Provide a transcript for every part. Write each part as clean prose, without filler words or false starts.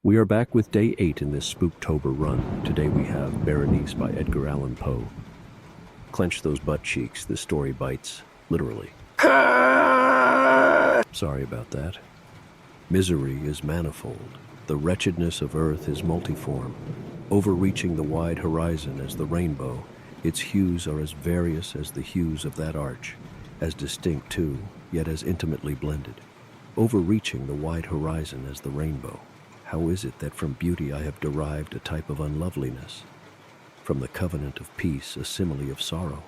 We are back with day 8 in this Spooktober run. Today we have Berenice by Edgar Allan Poe. Clench those butt cheeks, this story bites, literally. Sorry about that. Misery is manifold. The wretchedness of earth is multiform, overreaching the wide horizon as the rainbow. Its hues are as various as the hues of that arch, as distinct too, yet as intimately blended. Overreaching the wide horizon as the rainbow. How is it that from beauty I have derived a type of unloveliness? From the covenant of peace, a simile of sorrow.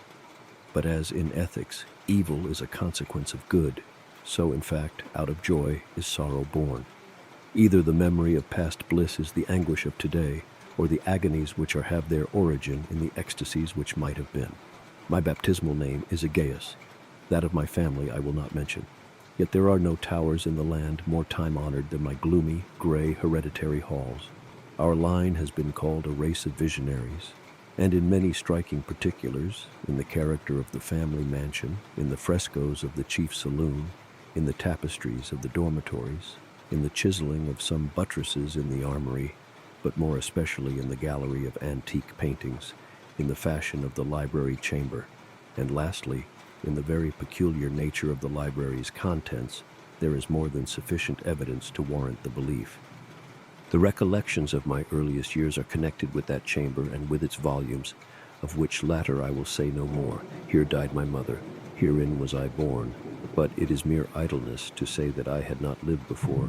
But as in ethics, evil is a consequence of good, so in fact, out of joy is sorrow born. Either the memory of past bliss is the anguish of today, or the agonies which have their origin in the ecstasies which might have been. My baptismal name is Aegeus. That of my family I will not mention. Yet there are no towers in the land more time-honored than my gloomy, gray, hereditary halls. Our line has been called a race of visionaries, and in many striking particulars, in the character of the family mansion, in the frescoes of the chief saloon, in the tapestries of the dormitories, in the chiseling of some buttresses in the armory, but more especially in the gallery of antique paintings, in the fashion of the library chamber, and lastly, in the very peculiar nature of the library's contents, there is more than sufficient evidence to warrant the belief. The recollections of my earliest years are connected with that chamber and with its volumes, of which latter I will say no more. Here died my mother, herein was I born. But it is mere idleness to say that I had not lived before,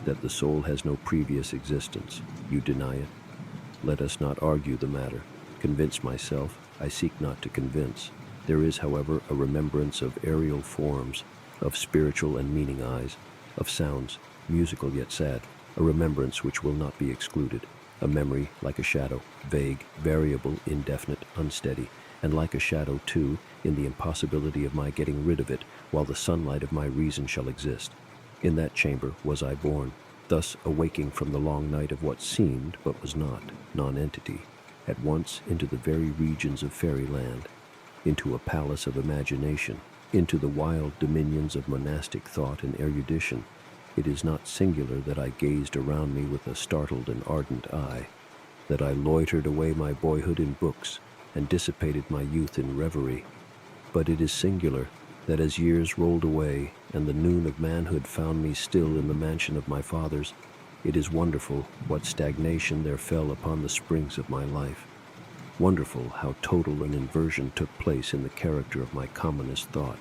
that the soul has no previous existence. You deny it? Let us not argue the matter. Convince myself, I seek not to convince. There is, however, a remembrance of aerial forms, of spiritual and meaning eyes, of sounds, musical yet sad, a remembrance which will not be excluded, a memory like a shadow, vague, variable, indefinite, unsteady, and like a shadow, too, in the impossibility of my getting rid of it while the sunlight of my reason shall exist. In that chamber was I born, thus awaking from the long night of what seemed, but was not, nonentity, at once into the very regions of fairyland, into a palace of imagination, into the wild dominions of monastic thought and erudition. It is not singular that I gazed around me with a startled and ardent eye, that I loitered away my boyhood in books and dissipated my youth in reverie. But it is singular that as years rolled away and the noon of manhood found me still in the mansion of my fathers, it is wonderful what stagnation there fell upon the springs of my life. Wonderful how total an inversion took place in the character of my commonest thought.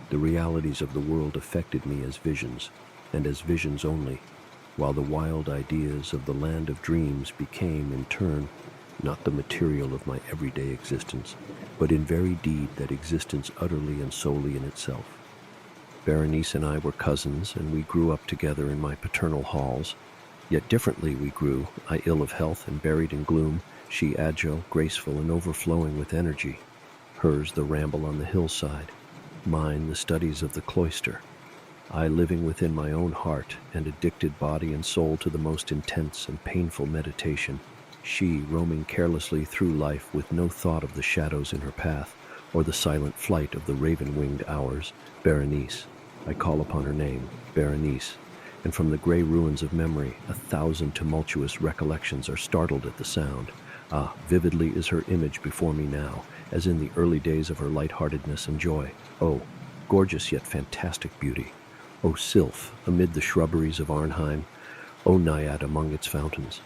The realities of the world affected me as visions, and as visions only, while the wild ideas of the land of dreams became, in turn, not the material of my everyday existence, but in very deed that existence utterly and solely in itself. Berenice and I were cousins, and we grew up together in my paternal halls. Yet differently we grew, I ill of health and buried in gloom, she agile, graceful, and overflowing with energy. Hers the ramble on the hillside, mine the studies of the cloister. I living within my own heart and addicted body and soul to the most intense and painful meditation. She roaming carelessly through life with no thought of the shadows in her path or the silent flight of the raven-winged hours. Berenice. I call upon her name, Berenice, and from the gray ruins of memory 1,000 tumultuous recollections are startled at the sound. Ah, vividly is her image before me now, as in the early days of her light-heartedness and joy. Oh, gorgeous yet fantastic beauty. O sylph amid the shrubberies of Arnheim, O naiad among its fountains.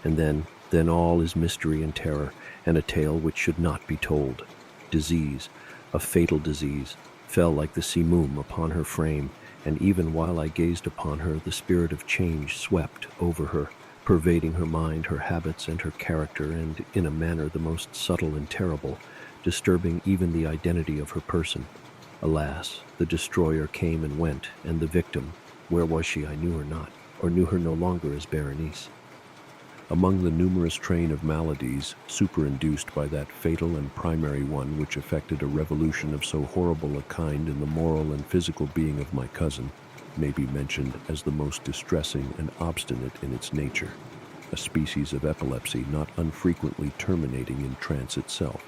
And then all is mystery and terror, and a tale which should not be told. Disease, a fatal disease, fell like the simoom upon her frame, and even while I gazed upon her, the spirit of change swept over her, pervading her mind, her habits, and her character, and in a manner the most subtle and terrible, disturbing even the identity of her person. Alas, the destroyer came and went, and the victim, where was she? I knew her not, or knew her no longer as Berenice. Among the numerous train of maladies superinduced by that fatal and primary one which effected a revolution of so horrible a kind in the moral and physical being of my cousin, may be mentioned as the most distressing and obstinate in its nature, a species of epilepsy not unfrequently terminating in trance itself,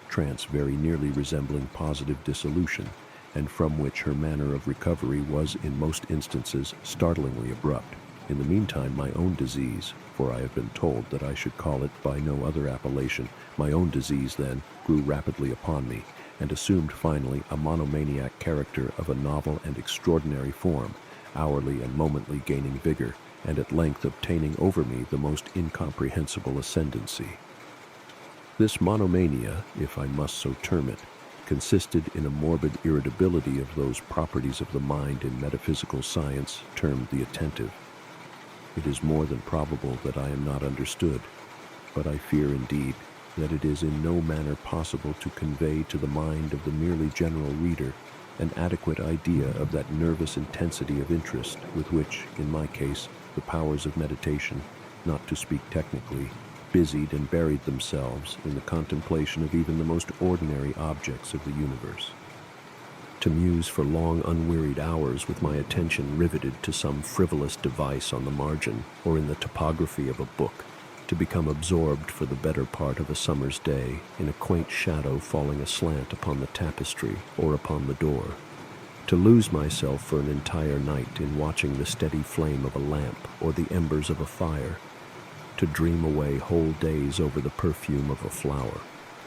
trance very nearly resembling positive dissolution, and from which her manner of recovery was in most instances startlingly abrupt. In the meantime, my own disease, for I have been told that I should call it by no other appellation, my own disease then grew rapidly upon me, and assumed finally a monomaniac character of a novel and extraordinary form, hourly and momently gaining vigor, and at length obtaining over me the most incomprehensible ascendancy. This monomania, if I must so term it, consisted in a morbid irritability of those properties of the mind in metaphysical science termed the attentive. It is more than probable that I am not understood, but I fear indeed that it is in no manner possible to convey to the mind of the merely general reader an adequate idea of that nervous intensity of interest with which, in my case, the powers of meditation, not to speak technically, busied and buried themselves in the contemplation of even the most ordinary objects of the universe. To muse for long unwearied hours with my attention riveted to some frivolous device on the margin or in the topography of a book, to become absorbed for the better part of a summer's day in a quaint shadow falling aslant upon the tapestry or upon the door, to lose myself for an entire night in watching the steady flame of a lamp or the embers of a fire, to dream away whole days over the perfume of a flower,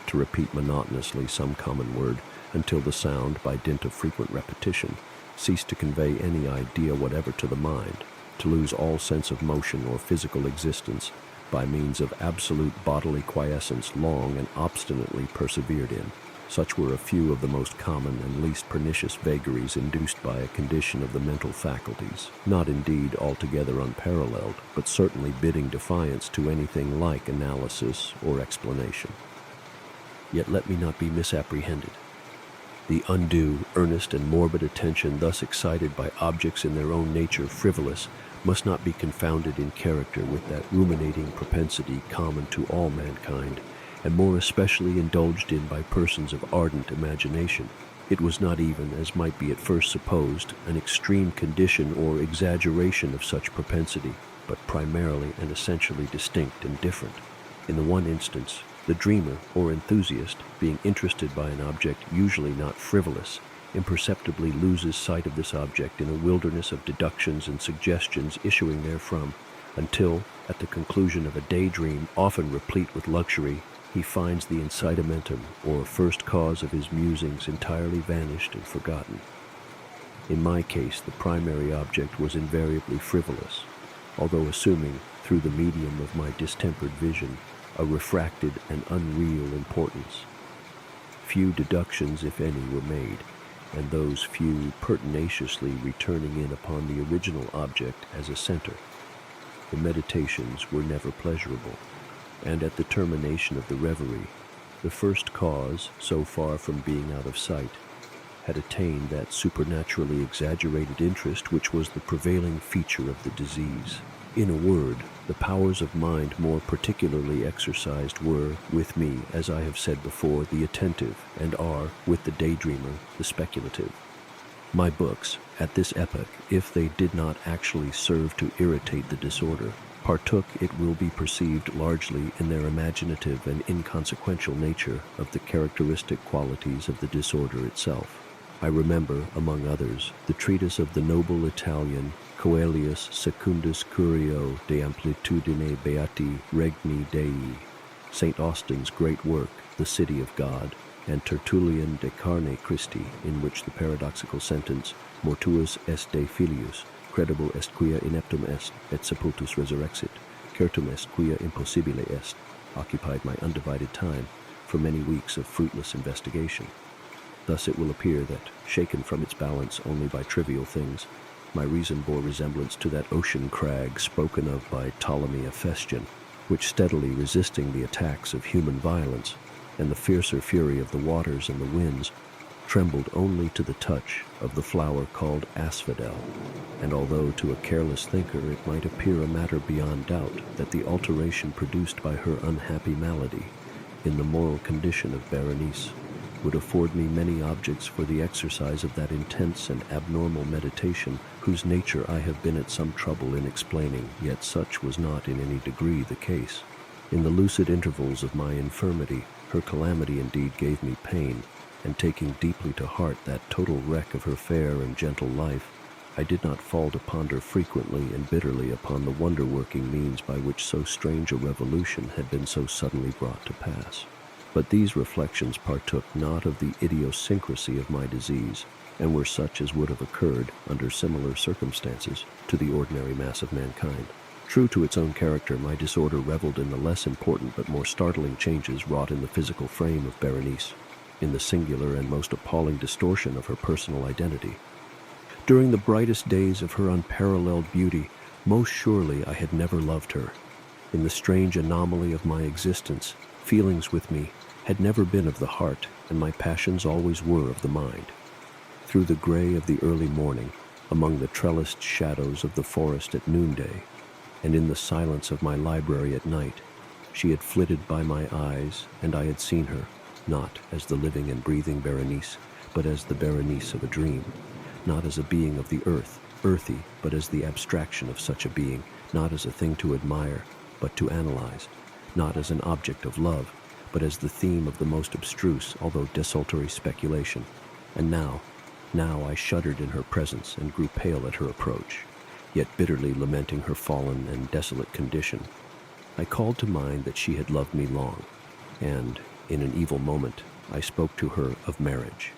to repeat monotonously some common word until the sound, by dint of frequent repetition, ceased to convey any idea whatever to the mind, to lose all sense of motion or physical existence by means of absolute bodily quiescence long and obstinately persevered in. Such were a few of the most common and least pernicious vagaries induced by a condition of the mental faculties, not indeed altogether unparalleled, but certainly bidding defiance to anything like analysis or explanation. Yet let me not be misapprehended. The undue, earnest, and morbid attention thus excited by objects in their own nature frivolous must not be confounded in character with that ruminating propensity common to all mankind, and more especially indulged in by persons of ardent imagination. It was not even, as might be at first supposed, an extreme condition or exaggeration of such propensity, but primarily and essentially distinct and different. In the one instance, the dreamer or enthusiast, being interested by an object usually not frivolous, imperceptibly loses sight of this object in a wilderness of deductions and suggestions issuing therefrom, until, at the conclusion of a daydream often replete with luxury, he finds the incitamentum or first cause of his musings entirely vanished and forgotten. In my case, the primary object was invariably frivolous, although assuming, through the medium of my distempered vision, a refracted and unreal importance. Few deductions, if any, were made, and those few pertinaciously returning in upon the original object as a center. The meditations were never pleasurable, and at the termination of the reverie, the first cause, so far from being out of sight, had attained that supernaturally exaggerated interest which was the prevailing feature of the disease. In a word, the powers of mind more particularly exercised were, with me, as I have said before, the attentive, and are, with the daydreamer, the speculative. My books, at this epoch, if they did not actually serve to irritate the disorder, partook, it will be perceived, largely in their imaginative and inconsequential nature of the characteristic qualities of the disorder itself. I remember, among others, the treatise of the noble Italian Coelius Secundus Curio de Amplitudine Beati Regni Dei, St. Austin's great work, The City of God, and Tertullian de Carne Christi, in which the paradoxical sentence, Mortuus est de filius, credible est quia ineptum est, et sepultus resurrexit, certum est quia impossibile est, occupied my undivided time for many weeks of fruitless investigation. Thus it will appear that, shaken from its balance only by trivial things, my reason bore resemblance to that ocean crag spoken of by Ptolemy Ephestion, which, steadily resisting the attacks of human violence and the fiercer fury of the waters and the winds, trembled only to the touch of the flower called asphodel, and although to a careless thinker it might appear a matter beyond doubt that the alteration produced by her unhappy malady in the moral condition of Berenice would afford me many objects for the exercise of that intense and abnormal meditation whose nature I have been at some trouble in explaining, yet such was not in any degree the case. In the lucid intervals of my infirmity, her calamity indeed gave me pain, and taking deeply to heart that total wreck of her fair and gentle life, I did not fall to ponder frequently and bitterly upon the wonder-working means by which so strange a revolution had been so suddenly brought to pass. But these reflections partook not of the idiosyncrasy of my disease, and were such as would have occurred, under similar circumstances, to the ordinary mass of mankind. True to its own character, my disorder reveled in the less important but more startling changes wrought in the physical frame of Berenice, in the singular and most appalling distortion of her personal identity. During the brightest days of her unparalleled beauty, most surely I had never loved her. In the strange anomaly of my existence, feelings with me had never been of the heart, and my passions always were of the mind. Through the gray of the early morning, among the trellised shadows of the forest at noonday, and in the silence of my library at night, she had flitted by my eyes, and I had seen her, not as the living and breathing Berenice, but as the Berenice of a dream, not as a being of the earth, earthy, but as the abstraction of such a being, not as a thing to admire, but to analyze, not as an object of love, but as the theme of the most abstruse, although desultory speculation. And now I shuddered in her presence and grew pale at her approach, yet bitterly lamenting her fallen and desolate condition. I called to mind that she had loved me long, and, in an evil moment, I spoke to her of marriage.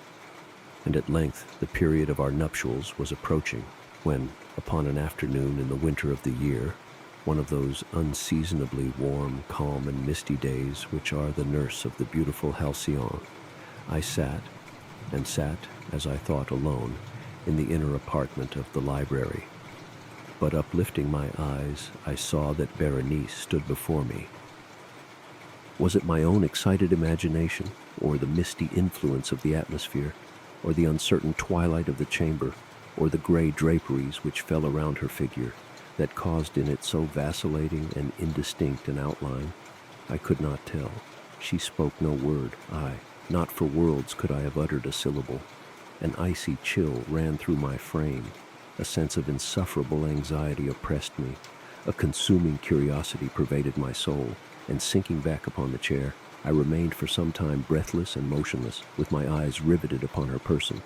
And at length the period of our nuptials was approaching, when, upon an afternoon in the winter of the year, one of those unseasonably warm, calm, and misty days which are the nurse of the beautiful Halcyon, I sat, as I thought, alone, in the inner apartment of the library. But uplifting my eyes, I saw that Berenice stood before me. Was it my own excited imagination, or the misty influence of the atmosphere, or the uncertain twilight of the chamber, or the gray draperies which fell around her figure, that caused in it so vacillating and indistinct an outline? I could not tell. She spoke no word. Not for worlds could I have uttered a syllable. An icy chill ran through my frame. A sense of insufferable anxiety oppressed me. A consuming curiosity pervaded my soul, and sinking back upon the chair, I remained for some time breathless and motionless, with my eyes riveted upon her person.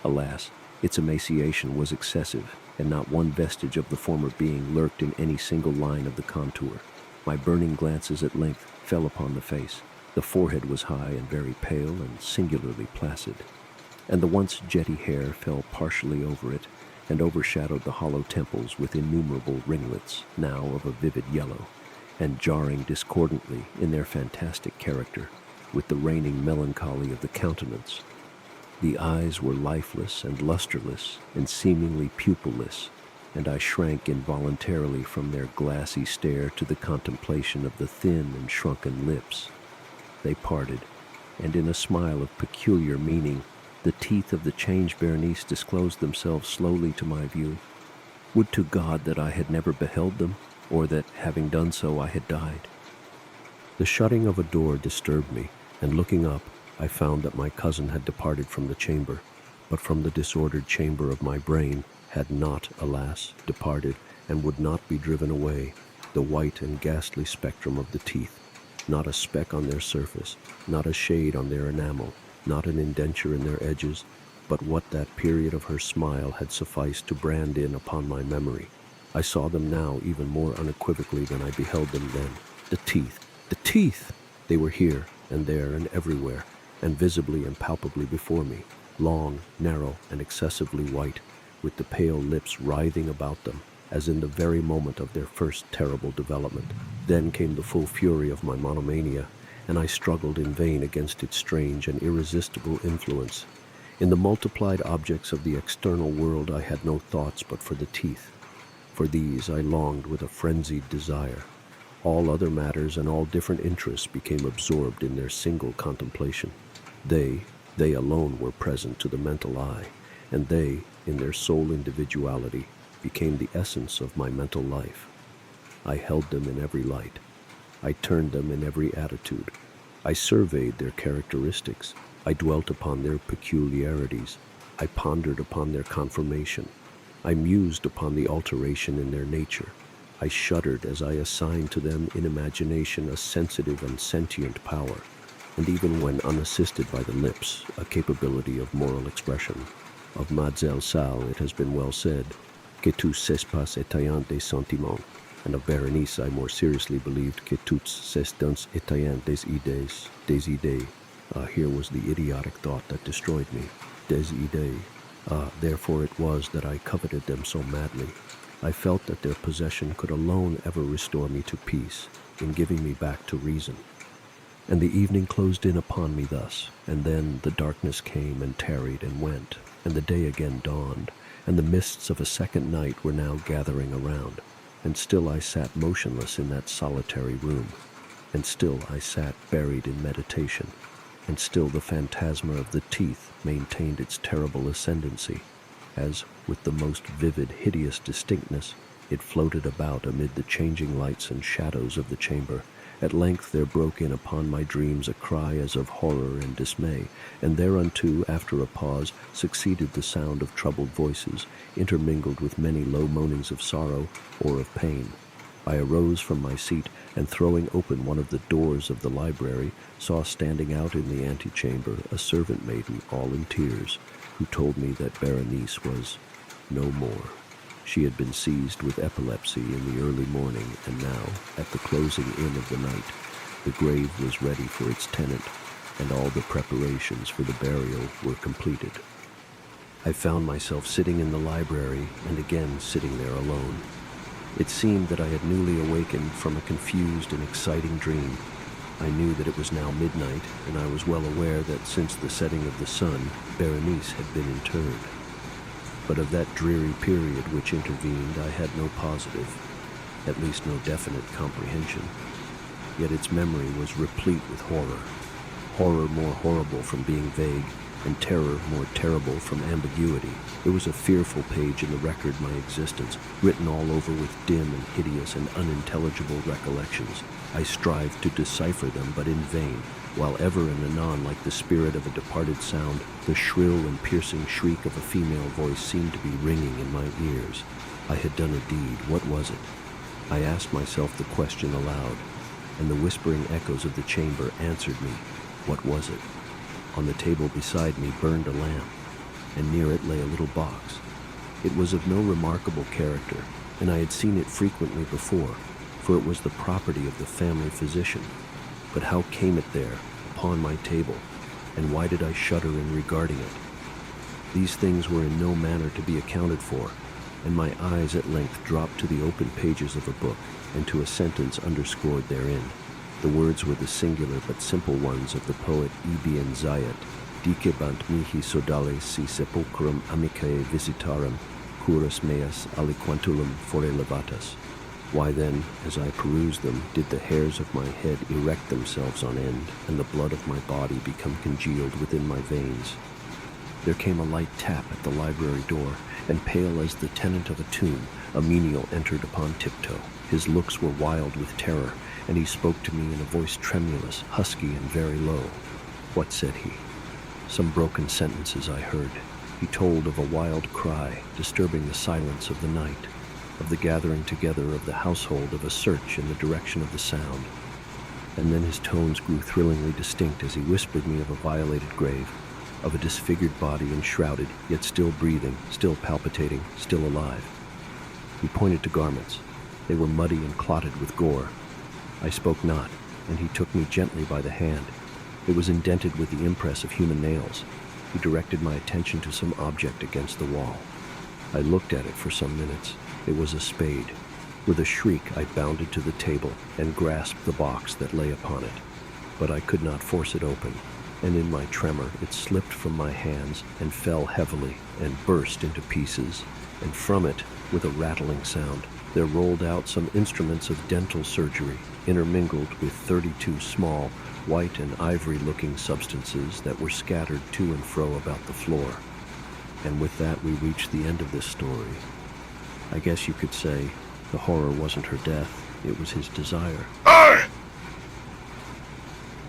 Alas, its emaciation was excessive, and not one vestige of the former being lurked in any single line of the contour. My burning glances at length fell upon the face. The forehead was high and very pale and singularly placid, and the once jetty hair fell partially over it, and overshadowed the hollow temples with innumerable ringlets, now of a vivid yellow, and jarring discordantly in their fantastic character with the reigning melancholy of the countenance. The eyes were lifeless and lusterless and seemingly pupilless, and I shrank involuntarily from their glassy stare to the contemplation of the thin and shrunken lips. They parted, and in a smile of peculiar meaning, the teeth of the changed Berenice disclosed themselves slowly to my view. Would to God that I had never beheld them, or that, having done so, I had died. The shutting of a door disturbed me, and looking up, I found that my cousin had departed from the chamber, but from the disordered chamber of my brain had not, alas, departed, and would not be driven away, the white and ghastly spectrum of the teeth. Not a speck on their surface, not a shade on their enamel, not an indenture in their edges, but what that period of her smile had sufficed to brand in upon my memory. I saw them now even more unequivocally than I beheld them then. The teeth! The teeth! They were here and there and everywhere, and visibly and palpably before me, long, narrow, and excessively white, with the pale lips writhing about them, as in the very moment of their first terrible development. Then came the full fury of my monomania, and I struggled in vain against its strange and irresistible influence. In the multiplied objects of the external world I had no thoughts but for the teeth. For these I longed with a frenzied desire. All other matters and all different interests became absorbed in their single contemplation. They alone were present to the mental eye, and they, in their sole individuality, became the essence of my mental life. I held them in every light. I turned them in every attitude. I surveyed their characteristics. I dwelt upon their peculiarities. I pondered upon their conformation. I mused upon the alteration in their nature. I shuddered as I assigned to them in imagination a sensitive and sentient power, and even when unassisted by the lips, a capability of moral expression. Of Mademoiselle Salle it has been well said, que tous s'espace étallant des sentiments, and of Berenice I more seriously believed que toutes s'estance étallant des idées, des idées. Here was the idiotic thought that destroyed me. Des idées. Therefore it was that I coveted them so madly. I felt that their possession could alone ever restore me to peace, in giving me back to reason. And the evening closed in upon me thus, and then the darkness came and tarried and went, and the day again dawned, and the mists of a second night were now gathering around, and still I sat motionless in that solitary room, and still I sat buried in meditation, and still the phantasma of the teeth maintained its terrible ascendancy, as, with the most vivid, hideous distinctness, it floated about amid the changing lights and shadows of the chamber. At length there broke in upon my dreams a cry as of horror and dismay, and thereunto, after a pause, succeeded the sound of troubled voices, intermingled with many low moanings of sorrow or of pain. I arose from my seat, and throwing open one of the doors of the library, saw standing out in the antechamber a servant maiden all in tears, who told me that Berenice was no more. She had been seized with epilepsy in the early morning, and now, at the closing in of the night, the grave was ready for its tenant, and all the preparations for the burial were completed. I found myself sitting in the library, and again sitting there alone. It seemed that I had newly awakened from a confused and exciting dream. I knew that it was now midnight, and I was well aware that since the setting of the sun, Berenice had been interred. But of that dreary period which intervened, I had no positive, at least no definite comprehension. Yet its memory was replete with horror. Horror more horrible from being vague, and terror more terrible from ambiguity. It was a fearful page in the record of my existence, written all over with dim and hideous and unintelligible recollections. I strived to decipher them, but in vain, while ever and anon, like the spirit of a departed sound, the shrill and piercing shriek of a female voice seemed to be ringing in my ears. I had done a deed. What was it? I asked myself the question aloud, and the whispering echoes of the chamber answered me. What was it? On the table beside me burned a lamp, and near it lay a little box. It was of no remarkable character, and I had seen it frequently before, for it was the property of the family physician. But how came it there, upon my table, and why did I shudder in regarding it? These things were in no manner to be accounted for, and my eyes at length dropped to the open pages of a book, and to a sentence underscored therein. The words were the singular but simple ones of the poet Ibn Zayat, Dicebant mihi sodales si sepulchrum amicae visitarum, curas meas aliquantulum fore levatas. Why then, as I perused them, did the hairs of my head erect themselves on end, and the blood of my body become congealed within my veins? There came a light tap at the library door, and pale as the tenant of a tomb, a menial entered upon tiptoe. His looks were wild with terror, and he spoke to me in a voice tremulous, husky, and very low. What said he? Some broken sentences I heard. He told of a wild cry, disturbing the silence of the night, of the gathering together of the household of a search in the direction of the sound. And then his tones grew thrillingly distinct as he whispered me of a violated grave, of a disfigured body enshrouded, yet still breathing, still palpitating, still alive. He pointed to garments. They were muddy and clotted with gore. I spoke not, and he took me gently by the hand. It was indented with the impress of human nails. He directed my attention to some object against the wall. I looked at it for some minutes. It was a spade. With a shriek, I bounded to the table and grasped the box that lay upon it. But I could not force it open, and in my tremor it slipped from my hands and fell heavily and burst into pieces, and from it, with a rattling sound, there rolled out some instruments of dental surgery, intermingled with 32 small, white and ivory-looking substances that were scattered to and fro about the floor. And with that we reached the end of this story. I guess you could say the horror wasn't her death, it was his desire.